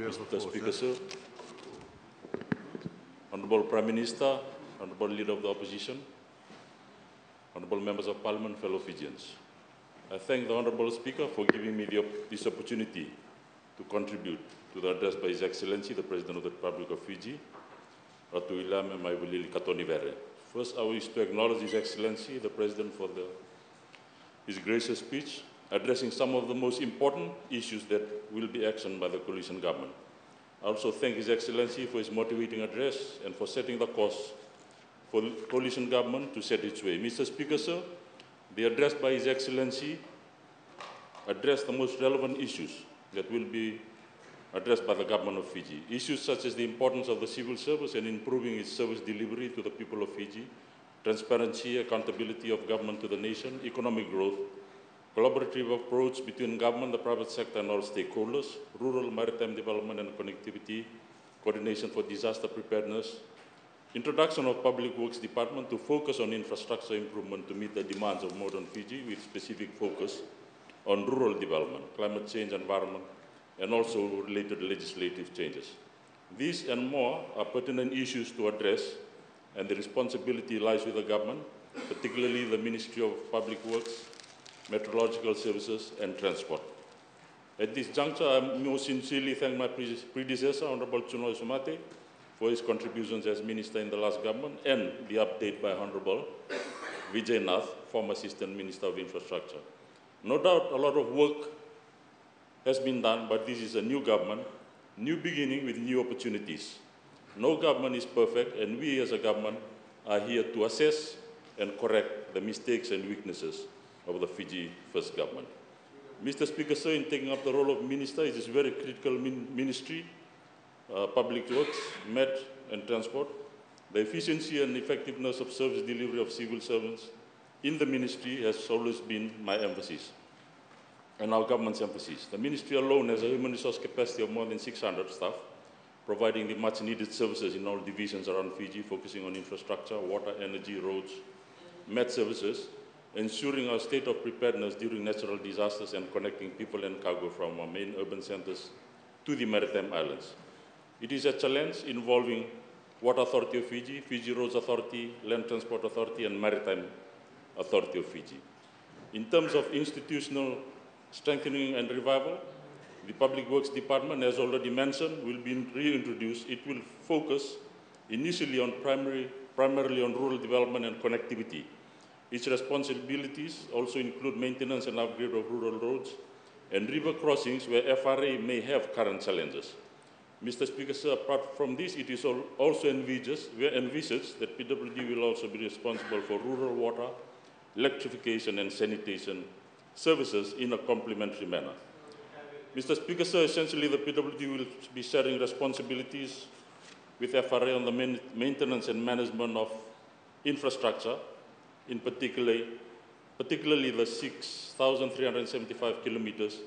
Mr. Speaker, sir, Honourable Prime Minister, Honourable Leader of the Opposition, Honourable Members of Parliament, fellow Fijians. I thank the Honourable Speaker for giving me this opportunity to contribute to the address by His Excellency, the President of the Republic of Fiji, Ratu Ilame Maivulili Katonivere. First, I wish to acknowledge His Excellency, the President, for his gracious speech, addressing some of the most important issues that will be actioned by the coalition government. I also thank His Excellency for his motivating address and for setting the course for the coalition government to set its way. Mr. Speaker, sir, the address by His Excellency addressed the most relevant issues that will be addressed by the government of Fiji. Issues such as the importance of the civil service and improving its service delivery to the people of Fiji, transparency, accountability of government to the nation, economic growth, collaborative approach between government, the private sector and all stakeholders, rural maritime development and connectivity, coordination for disaster preparedness, introduction of public works department to focus on infrastructure improvement to meet the demands of modern Fiji with specific focus on rural development, climate change, environment, and also related legislative changes. These and more are pertinent issues to address, and the responsibility lies with the government, particularly the Ministry of Public Works, Meteorological Services and Transport. At this juncture, I most sincerely thank my predecessor, Honourable Tuisawau, for his contributions as Minister in the last government, and the update by Honourable Vijay Nath, former Assistant Minister of Infrastructure. No doubt a lot of work has been done, but this is a new government, new beginning with new opportunities. No government is perfect, and we as a government are here to assess and correct the mistakes and weaknesses of the Fiji First Government. Mr. Speaker, sir, in taking up the role of Minister, it is a very critical ministry, Public Works, Met and Transport. The efficiency and effectiveness of service delivery of civil servants in the ministry has always been my emphasis, and our government's emphasis. The ministry alone has a human resource capacity of more than 600 staff, providing the much needed services in all divisions around Fiji, focusing on infrastructure, water, energy, roads, Met services, ensuring our state of preparedness during natural disasters and connecting people and cargo from our main urban centers to the maritime islands. It is a challenge involving Water Authority of Fiji, Fiji Roads Authority, Land Transport Authority, and Maritime Authority of Fiji. In terms of institutional strengthening and revival, the Public Works Department, as already mentioned, will be reintroduced. It will focus initially on primarily on rural development and connectivity. Its responsibilities also include maintenance and upgrade of rural roads and river crossings where FRA may have current challenges. Mr. Speaker, sir, apart from this, it is also envisaged that PWD will also be responsible for rural water, electrification and sanitation services in a complementary manner. Mr. Speaker, sir, essentially the PWD will be sharing responsibilities with FRA on the maintenance and management of infrastructure, in particularly the 6,375 kilometers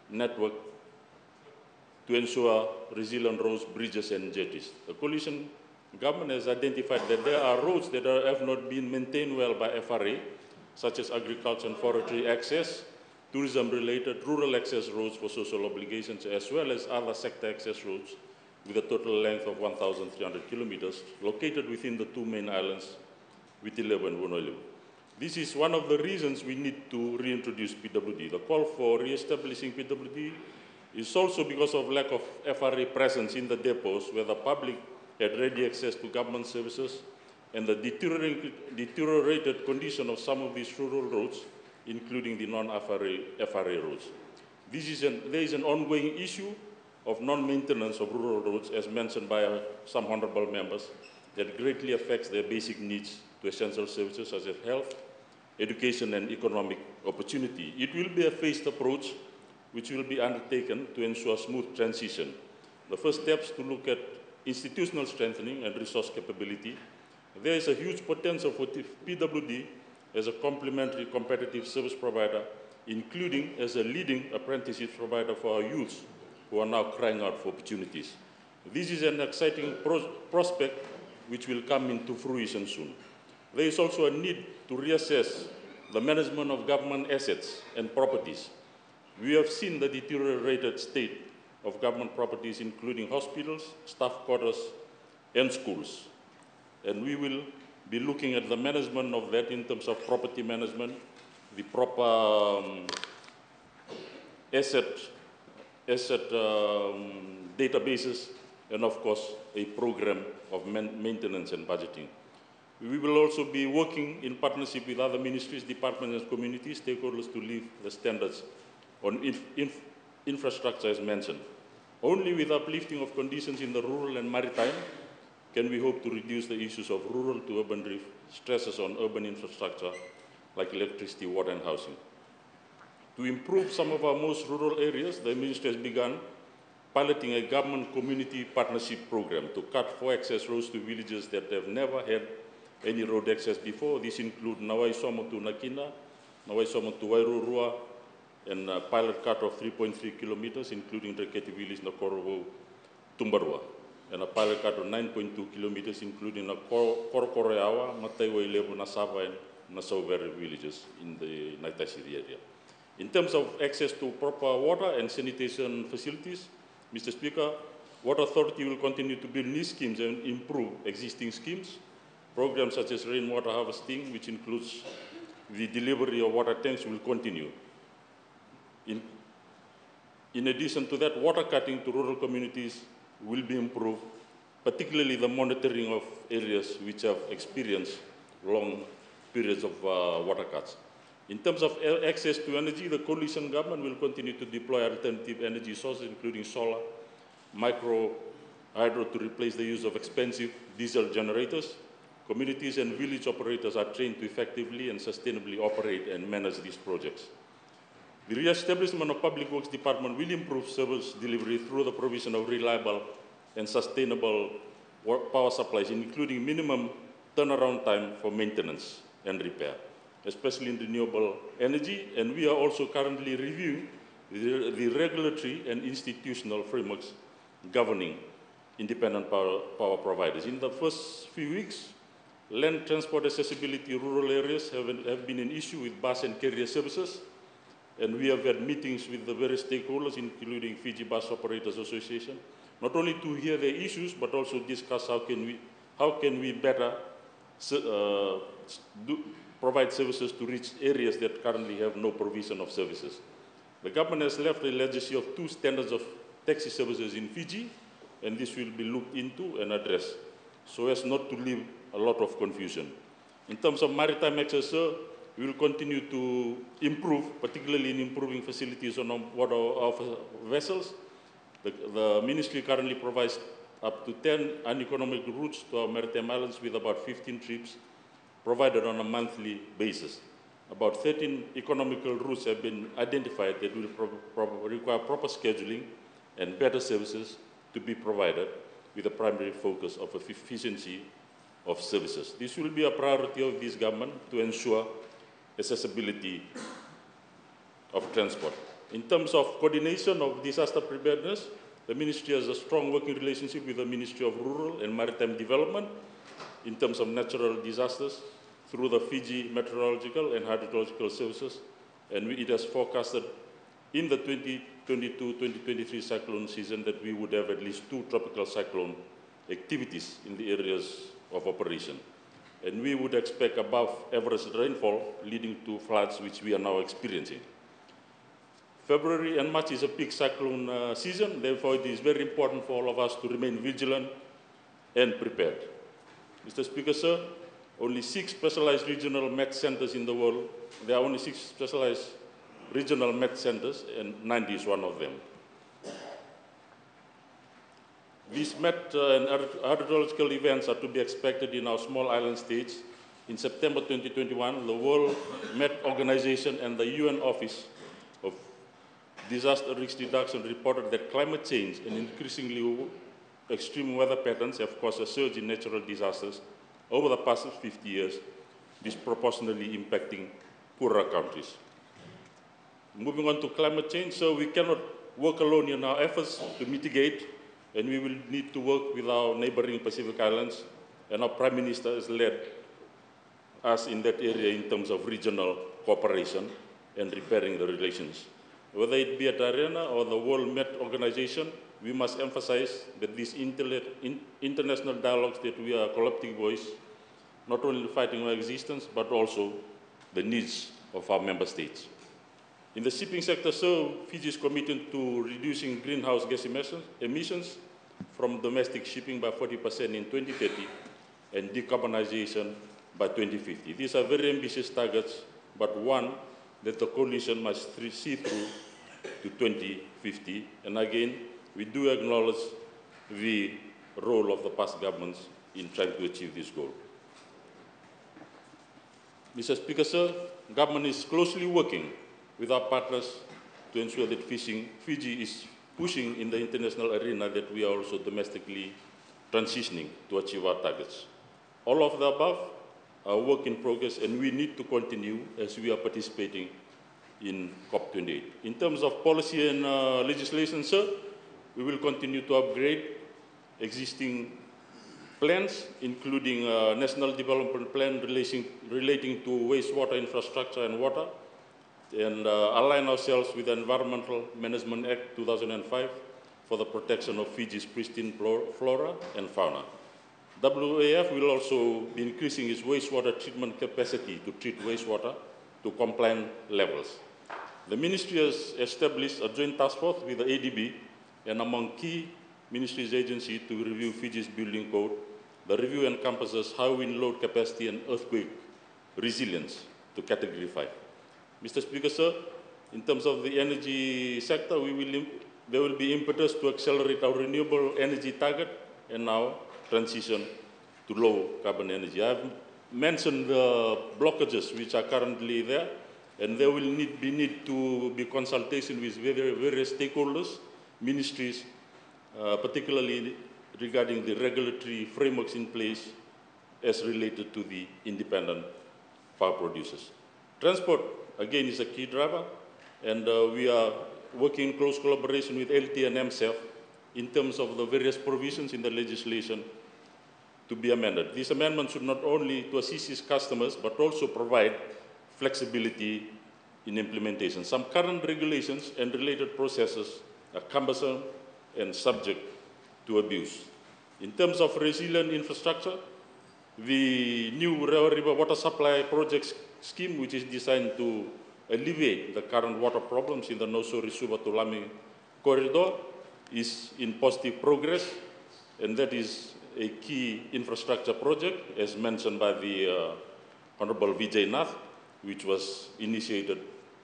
network to ensure resilient roads, bridges and jetties. The coalition government has identified that there are roads that have not been maintained well by FRA, such as agriculture and forestry access, tourism-related rural access roads for social obligations, as well as other sector access roads with a total length of 1,300 kilometers located within the two main islands, Witila and Wonoilu. This is one of the reasons we need to reintroduce PWD. The call for re-establishing PWD is also because of lack of FRA presence in the depots where the public had ready access to government services and the deteriorated condition of some of these rural roads, including the non-FRA roads. There is an ongoing issue of non-maintenance of rural roads, as mentioned by some honourable members, that greatly affects their basic needs to essential services such as health, education and economic opportunity. It will be a phased approach which will be undertaken to ensure smooth transition. The first steps to look at institutional strengthening and resource capability. There is a huge potential for PWD as a complementary competitive service provider, including as a leading apprenticeship provider for our youths who are now crying out for opportunities. This is an exciting prospect which will come into fruition soon. There is also a need to reassess the management of government assets and properties. We have seen the deteriorated state of government properties, including hospitals, staff quarters, and schools. And we will be looking at the management of that in terms of property management, the proper asset databases, and of course, a program of maintenance and budgeting. We will also be working in partnership with other ministries, departments, and community stakeholders to lift the standards on infrastructure as mentioned. Only with uplifting of conditions in the rural and maritime can we hope to reduce the issues of rural to urban drift, stresses on urban infrastructure like electricity, water, and housing. To improve some of our most rural areas, the ministry has begun piloting a government community partnership program to cut 4 access roads to villages that have never had any road access before. These include Nawaisomo to Nakina, Nawaisomo to Wairurua, and a pilot cut of 3.3 kilometers, including Reketi village, Nakorovo, Tumbarua, and a pilot cut of 9.2 kilometers, including Korokoroawa, Mataiwa, Ilebu, Nasava, and Nasauveri villages in the Naitasiri area. In terms of access to proper water and sanitation facilities, Mr. Speaker, Water Authority will continue to build new schemes and improve existing schemes. Programs such as rainwater harvesting, which includes the delivery of water tanks, will continue. In addition to that, water cutting to rural communities will be improved, particularly the monitoring of areas which have experienced long periods of water cuts. In terms of access to energy, the coalition government will continue to deploy alternative energy sources, including solar, micro hydro to replace the use of expensive diesel generators. Communities and village operators are trained to effectively and sustainably operate and manage these projects. The re-establishment of Public Works Department will improve service delivery through the provision of reliable and sustainable power supplies, including minimum turnaround time for maintenance and repair, especially in renewable energy. And we are also currently reviewing the regulatory and institutional frameworks governing independent power providers. In the first few weeks, land transport accessibility in rural areas have been an issue with bus and carrier services, and we have had meetings with the various stakeholders, including Fiji Bus Operators Association, not only to hear their issues, but also discuss how can we better provide services to reach areas that currently have no provision of services. The government has left a legacy of 2 standards of taxi services in Fiji, and this will be looked into and addressed, so as not to leave a lot of confusion. In terms of maritime access, we will continue to improve, particularly in improving facilities on water of vessels. The ministry currently provides up to 10 uneconomic routes to our maritime islands, with about 15 trips provided on a monthly basis. About 13 economical routes have been identified that will require proper scheduling and better services to be provided, with a primary focus of efficiency of services. This will be a priority of this government to ensure accessibility of transport. In terms of coordination of disaster preparedness, the ministry has a strong working relationship with the Ministry of Rural and Maritime Development in terms of natural disasters through the Fiji Meteorological and Hydrological Services, and it has forecasted in the 2022-2023 cyclone season that we would have at least 2 tropical cyclone activities in the areas of operation. And we would expect above average rainfall, leading to floods, which we are now experiencing. February and March is a peak cyclone season, therefore it is very important for all of us to remain vigilant and prepared. Mr. Speaker, sir, only 6 specialized regional met centers in the world. There are only 6 specialized regional met centers, and 90 is one of them. These met and hydrological events are to be expected in our small island states. In September 2021, the World Met Organization and the UN Office of Disaster Risk Reduction reported that climate change and increasingly extreme weather patterns have caused a surge in natural disasters over the past 50 years, disproportionately impacting poorer countries. Moving on to climate change, so we cannot work alone in our efforts to mitigate, and we will need to work with our neighboring Pacific Islands, and our Prime Minister has led us in that area in terms of regional cooperation and repairing the relations. Whether it be at ARENA or the World Met Organization, we must emphasize that these international dialogues that we are a collective voice, not only fighting our existence, but also the needs of our member states. In the shipping sector, so Fiji is committed to reducing greenhouse gas emissions from domestic shipping by 40% in 2030 and decarbonization by 2050. These are very ambitious targets, but one that the coalition must see through to 2050. And again, we do acknowledge the role of the past governments in trying to achieve this goal. Mr. Speaker, sir, government is closely working with our partners to ensure that Fiji is pushing in the international arena that we are also domestically transitioning to achieve our targets. All of the above are work in progress, and we need to continue as we are participating in COP28. In terms of policy and legislation, sir, we will continue to upgrade existing plans, including a National Development Plan relating to wastewater infrastructure and water, and align ourselves with the Environmental Management Act 2005 for the protection of Fiji's pristine flora and fauna. WAF will also be increasing its wastewater treatment capacity to treat wastewater to compliant levels. The ministry has established a joint task force with the ADB and among key ministries' agencies to review Fiji's building code. The review encompasses high wind load capacity and earthquake resilience to Category 5. Mr. Speaker, sir, in terms of the energy sector, there will be impetus to accelerate our renewable energy target and now transition to low carbon energy. I have mentioned the blockages which are currently there, and there will need to be consultation with various stakeholders, ministries, particularly regarding the regulatory frameworks in place as related to the independent power producers. Transport, again, is a key driver, and we are working in close collaboration with LT and MSEF in terms of the various provisions in the legislation to be amended. These amendments should not only to assist its customers, but also provide flexibility in implementation. Some current regulations and related processes are cumbersome and subject to abuse. In terms of resilient infrastructure, the new river water supply project scheme, which is designed to alleviate the current water problems in the Nosori-Suba to Lami corridor, is in positive progress, and that is a key infrastructure project, as mentioned by the Honorable Vijay Nath, which was initiated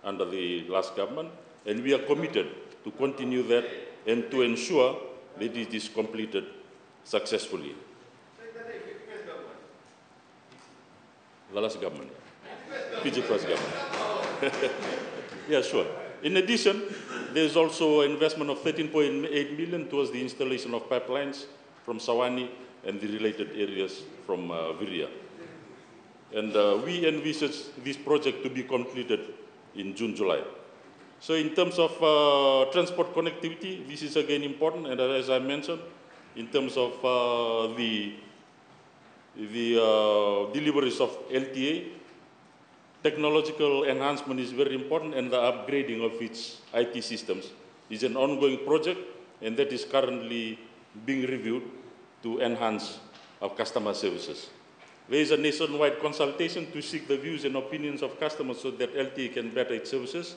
under the last government, and we are committed to continue that and to ensure that it is completed successfully. The last government, Fiji first government. Yeah, sure. In addition, there is also an investment of 13.8 million towards the installation of pipelines from Sawani and the related areas from Viria. And we envisage this project to be completed in June, July. So in terms of transport connectivity, this is again important, and as I mentioned, in terms of the deliveries of LTA, technological enhancement is very important, and the upgrading of its IT systems is an ongoing project, and that is currently being reviewed to enhance our customer services. There is a nationwide consultation to seek the views and opinions of customers so that LTA can better its services.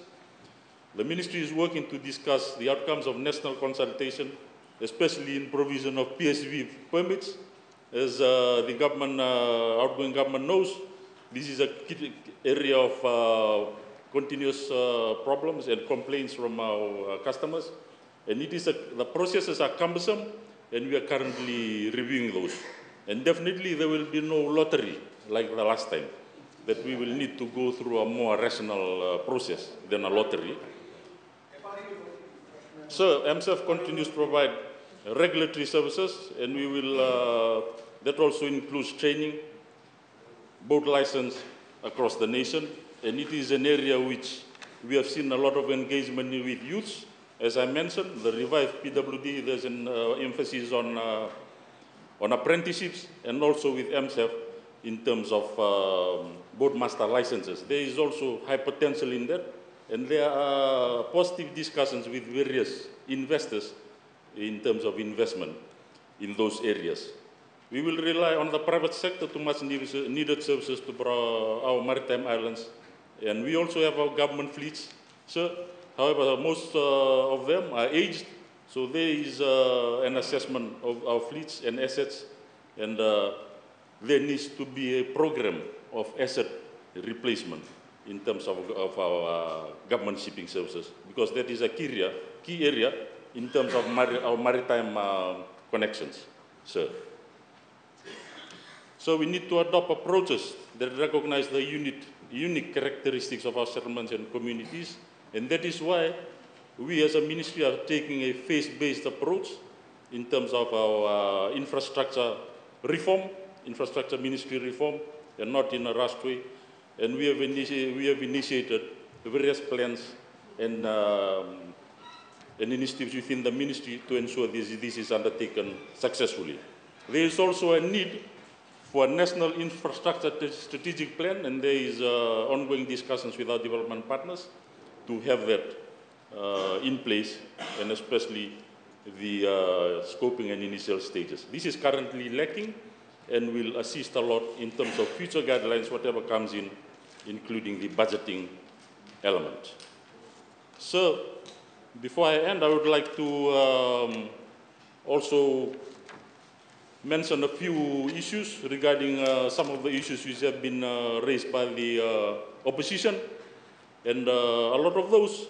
The ministry is working to discuss the outcomes of national consultation, especially in provision of PSV permits. As the government, outgoing government knows, this is a key area of continuous problems and complaints from our customers. And it is the processes are cumbersome, and we are currently reviewing those. And definitely there will be no lottery like the last time, that we will need to go through a more rational process than a lottery. So MSF continues to provide regulatory services, and we will, that also includes training, boat license across the nation, and it is an area which we have seen a lot of engagement with youths. As I mentioned, the revived PWD, there's an emphasis on apprenticeships, and also with MSF in terms of boat master licenses. There is also high potential in that, And there are positive discussions with various investors in terms of investment in those areas. We will rely on the private sector to much needed services to our maritime islands. And we also have our government fleets. So, however, most of them are aged. So there is an assessment of our fleets and assets. And there needs to be a program of asset replacement in terms of our government shipping services, because that is a key area in terms of our maritime connections, sir. So we need to adopt approaches that recognize the unique characteristics of our settlements and communities, and that is why we as a ministry are taking a phase-based approach in terms of our infrastructure ministry reform, and not in a rushed way. And we have initiated various plans and initiatives within the ministry to ensure this is undertaken successfully. There is also a need for a national infrastructure strategic plan, and there is ongoing discussions with our development partners to have that in place, and especially the scoping and initial stages. This is currently lacking and will assist a lot in terms of future guidelines, whatever comes in, including the budgeting element. So, before I end, I would like to also mention a few issues regarding some of the issues which have been raised by the opposition. And a lot of those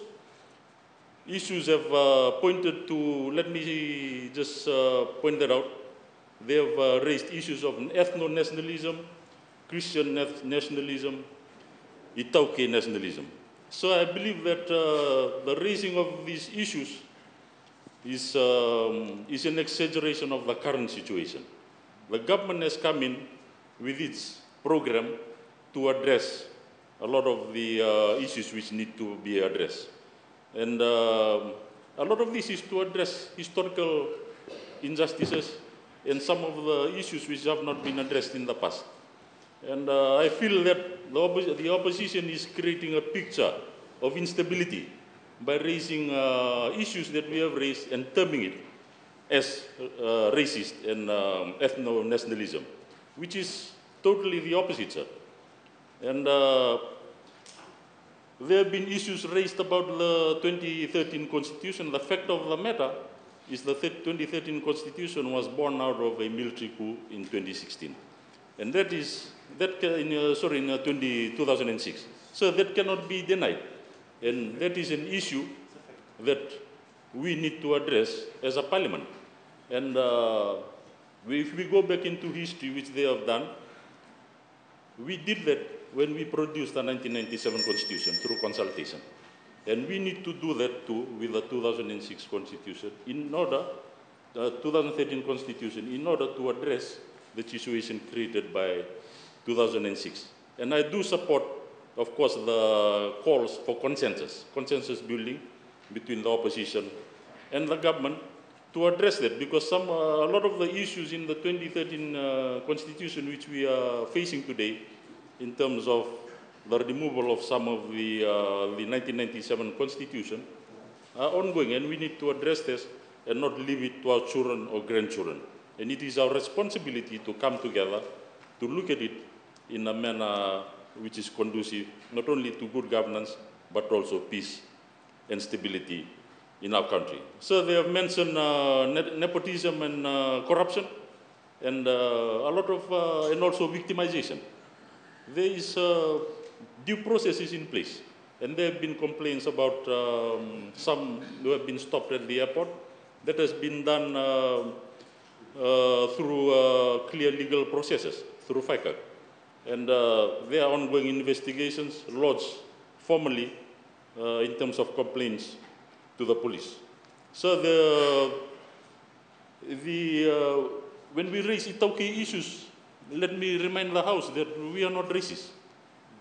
issues have pointed to, let me just point that out. They have raised issues of ethno-nationalism, Christian nationalism, Itauke nationalism. So I believe that the raising of these issues is an exaggeration of the current situation. The government has come in with its program to address a lot of the issues which need to be addressed. And a lot of this is to address historical injustices and some of the issues which have not been addressed in the past. And I feel that the opposition is creating a picture of instability by raising issues that we have raised and terming it as racist and ethno-nationalism, which is totally the opposite, sir. And there have been issues raised about the 2013 Constitution. The fact of the matter is the 2013 Constitution was born out of a military coup in 2016. And that is, in 2006. So that cannot be denied. And that is an issue that we need to address as a parliament. And if we go back into history, which they have done, we did that when we produced the 1997 Constitution through consultation. And we need to do that too with the 2006 Constitution in order, 2013 Constitution, in order to address the situation created by 2006. And I do support, of course, the calls for consensus building between the opposition and the government to address that, because a lot of the issues in the 2013 Constitution which we are facing today in terms of the removal of some of the 1997 Constitution are ongoing, and we need to address this and not leave it to our children or grandchildren. And it is our responsibility to come together to look at it in a manner which is conducive not only to good governance but also peace and stability in our country. So they have mentioned nepotism and corruption, and a lot of, and also victimization. There is due processes in place, and there have been complaints about some who have been stopped at the airport. That has been done through clear legal processes, through FICA. And there are ongoing investigations lodged formally in terms of complaints to the police. So when we raise Itauke issues, let me remind the House that we are not racist.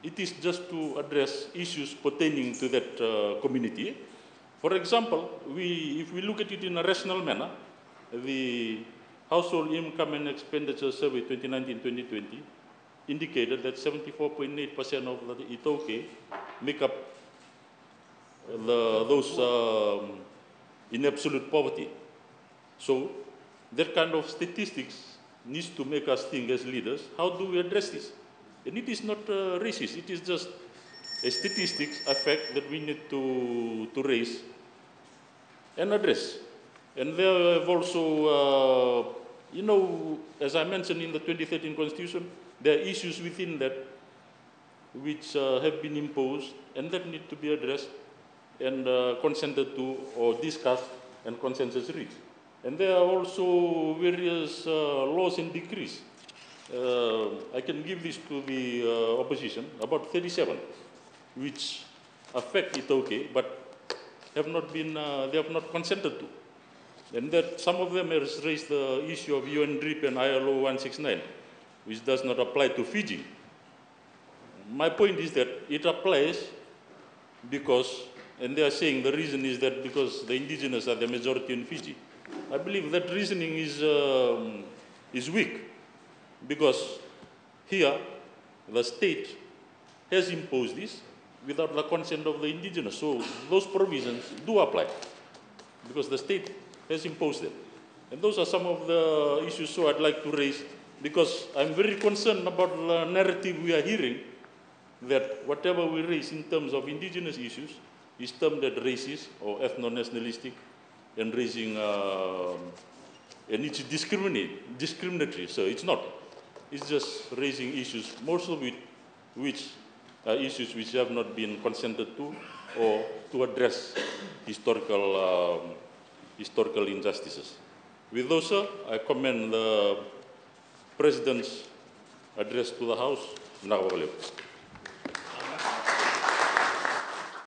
It is just to address issues pertaining to that community. For example, if we look at it in a rational manner, the Household Income and Expenditure Survey 2019-2020 indicated that 74.8% of the Itauke make up those in absolute poverty. So that kind of statistics needs to make us think as leaders, how do we address this? And it is not racist, it is just a statistics, a fact that we need to raise and address. And there have also, you know, as I mentioned in the 2013 Constitution, there are issues within that which have been imposed and that need to be addressed and consented to or discussed and consensus reached. And there are also various laws and decrees. I can give this to the opposition, about 37, which affect it okay, but have not been, they have not consented to. And that some of them has raised the issue of UN DRIP and ILO 169, which does not apply to Fiji. My point is that it applies because, and they are saying the reason is that because the indigenous are the majority in Fiji. I believe that reasoning is weak because here the state has imposed this without the consent of the indigenous. So those provisions do apply because the state has imposed them. And those are some of the issues so I'd like to raise because I'm very concerned about the narrative we are hearing that whatever we raise in terms of indigenous issues is termed as racist or ethno-nationalistic and raising, and it's discriminatory. So it's not. It's just raising issues, most of which are issues which have not been consented to or to address historical injustices. With those, sir, I commend the President's address to the House.